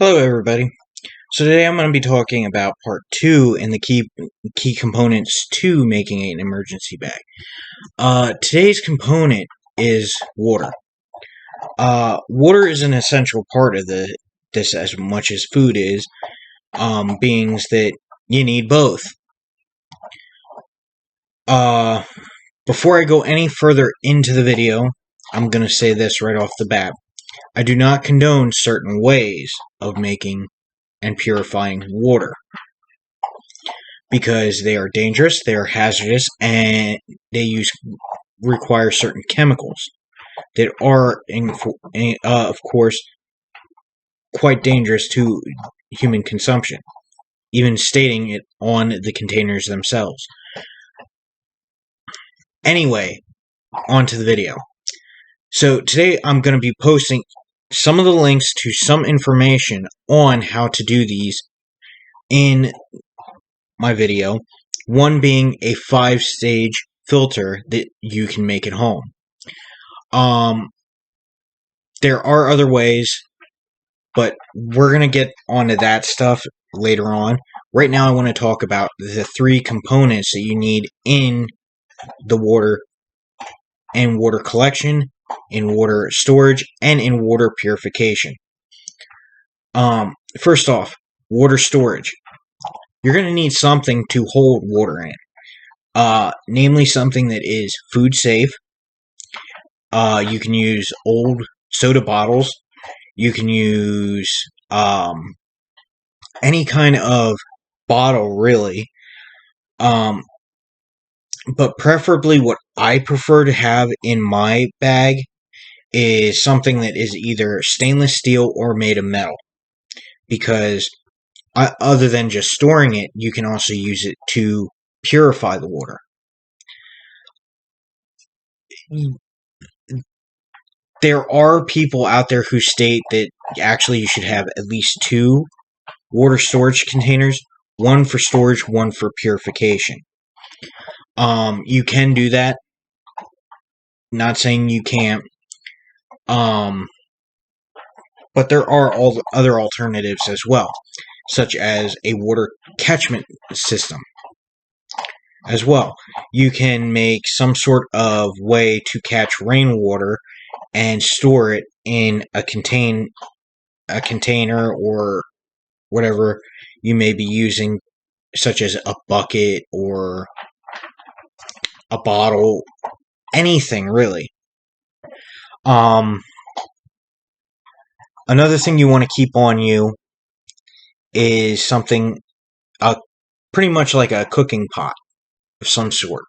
Hello, everybody. So today I'm going to be talking about part two and the key components to making an emergency bag. Today's component is water. Water is an essential part of this as much as food is, being that you need both. Before I go any further into the video, I'm going to say this right off the bat. I do not condone certain ways of making and purifying water because they are dangerous, they are hazardous, and they require certain chemicals that are, of course, quite dangerous to human consumption, even stating it on the containers themselves. Anyway, on to the video. So today I'm going to be posting some of the links to some information on how to do these in my video, one being a 5-stage filter that you can make at home. There are other ways, but we're going to get onto that stuff later on. Right now I want to talk about the 3 components that you need in the water, in water collection, in water storage, and in water purification. First off, water storage. You're going to need something to hold water in. Namely something that is food safe. You can use old soda bottles. You can use any kind of bottle, really. But preferably what I prefer to have in my bag is something that is either stainless steel or made of metal. Because other than just storing it, you can also use it to purify the water. There are people out there who state that actually you should have at least 2 water storage containers, one for storage, one for purification. You can do that. Not saying you can't. But there are all other alternatives as well, such as a water catchment system as well. You can make some sort of way to catch rainwater and store it in a container or whatever you may be using, such as a bucket or a bottle, anything really. Another thing you want to keep on you is something pretty much like a cooking pot of some sort,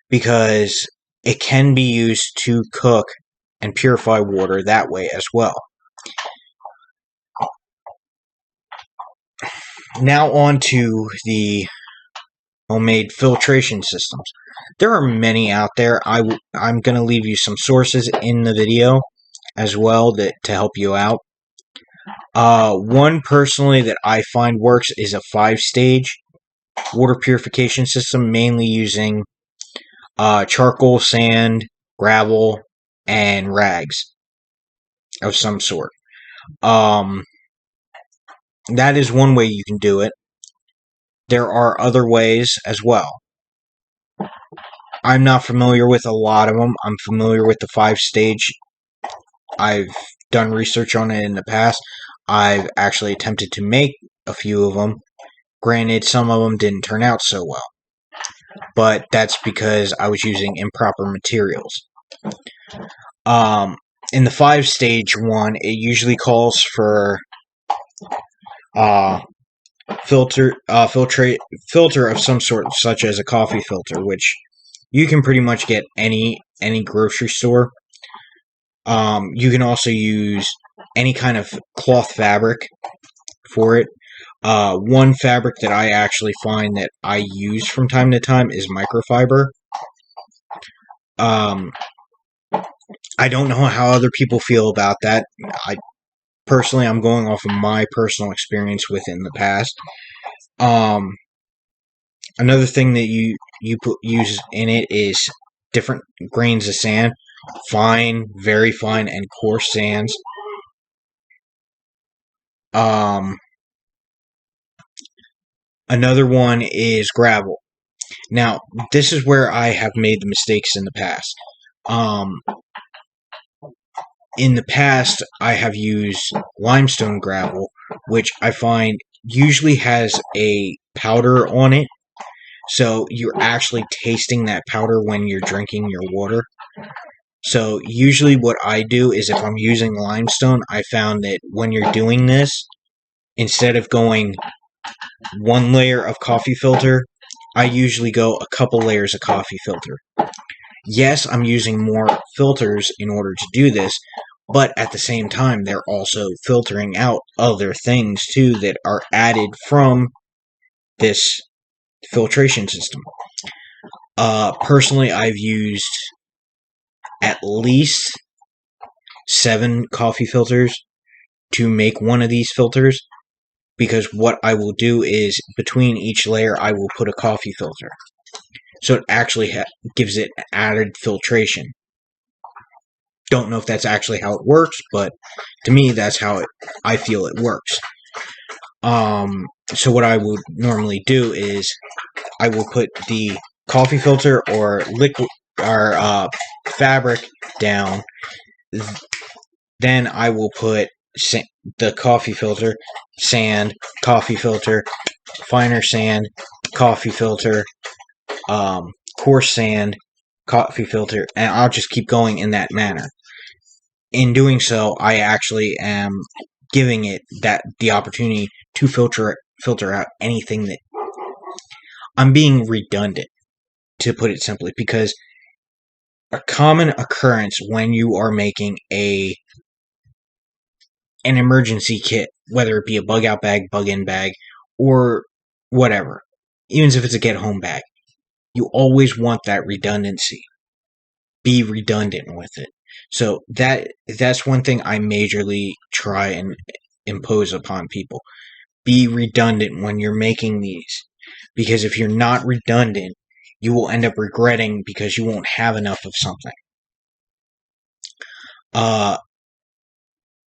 because it can be used to cook and purify water that way as well. Now on to the homemade filtration systems. There are many out there. I'm going to leave you some sources in the video as well to help you out. One personally that I find works is a 5-stage water purification system, mainly using charcoal, sand, gravel, and rags of some sort. That is one way you can do it. There are other ways as well. I'm not familiar with a lot of them. I'm familiar with the 5-stage. I've done research on it in the past. I've actually attempted to make a few of them. Granted, some of them didn't turn out so well, but that's because I was using improper materials. In the 5-stage one, it usually calls for filter of some sort, such as a coffee filter, which you can pretty much get any grocery store. You can also use any kind of cloth fabric for it. One fabric that I actually find that I use from time to time is microfiber. I don't know how other people feel about that. Personally, I'm going off of my personal experience within the past. Another thing that you use in it is different grains of sand. Fine, very fine, and coarse sands. Another one is gravel. Now, this is where I have made the mistakes in the past. In the past, I have used limestone gravel, which I find usually has a powder on it. So you're actually tasting that powder when you're drinking your water. So usually what I do is if I'm using limestone, I found that when you're doing this, instead of going one layer of coffee filter, I usually go a couple layers of coffee filter. Yes, I'm using more filters in order to do this, but at the same time, they're also filtering out other things too that are added from this filtration system. Personally, I've used at least 7 coffee filters to make one of these filters, because what I will do is between each layer I will put a coffee filter, so it actually gives it added filtration. Don't know if that's actually how it works, but to me that's how I feel it works. So what I would normally do is I will put the coffee filter or liquid or fabric down. Then I will put the coffee filter, sand, coffee filter, finer sand, coffee filter, coarse sand, coffee filter, and I'll just keep going in that manner. In doing so, I actually am giving it the opportunity to filter out anything that I'm being redundant, to put it simply, because a common occurrence when you are making an emergency kit, whether it be a bug out bag, bug in bag, or whatever, even if it's a get home bag, you always want that redundancy. Be redundant with it. So that's one thing I majorly try and impose upon people. Be redundant when you're making these, because if you're not redundant, you will end up regretting because you won't have enough of something.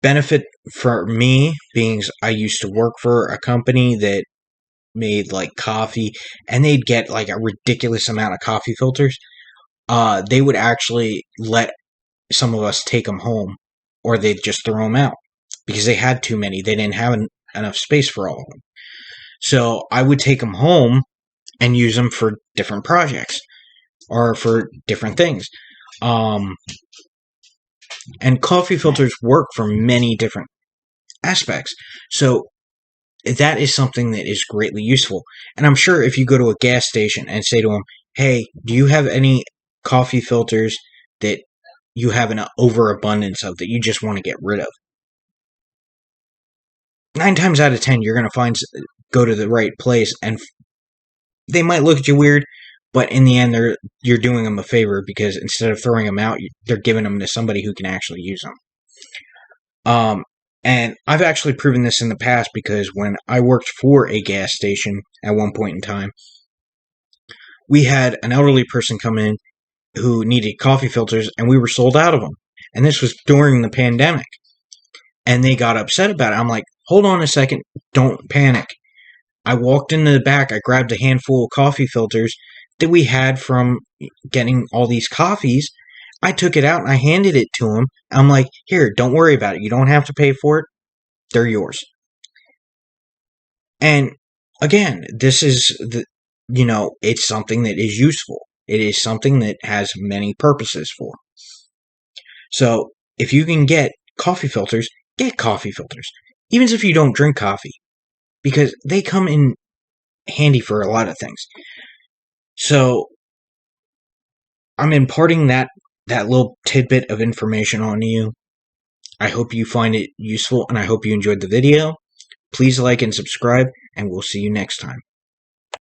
Benefit for me being I used to work for a company that made like coffee, and they'd get like a ridiculous amount of coffee filters. They would actually let some of us take them home, or they'd just throw them out because they had too many. They didn't have enough space for all of them. So I would take them home and use them for different projects or for different things. And coffee filters work for many different aspects. So that is something that is greatly useful. And I'm sure if you go to a gas station and say to them, hey, do you have any coffee filters that you have an overabundance of that you just want to get rid of? 9 times out of 10, you're going to go to the right place, and they might look at you weird, but in the end, you're doing them a favor, because instead of throwing them out, they're giving them to somebody who can actually use them. And I've actually proven this in the past, because when I worked for a gas station at one point in time, we had an elderly person come in who needed coffee filters, and we were sold out of them. And this was during the pandemic. And they got upset about it. I'm like, hold on a second, don't panic. I walked into the back, I grabbed a handful of coffee filters that we had from getting all these coffees. I took it out and I handed it to him. I'm like, here, don't worry about it. You don't have to pay for it. They're yours. And again, this is it's something that is useful. It is something that has many purposes for. So if you can get coffee filters, get coffee filters. Even if you don't drink coffee, because they come in handy for a lot of things. So I'm imparting that little tidbit of information on you. I hope you find it useful, and I hope you enjoyed the video. Please like and subscribe, and we'll see you next time.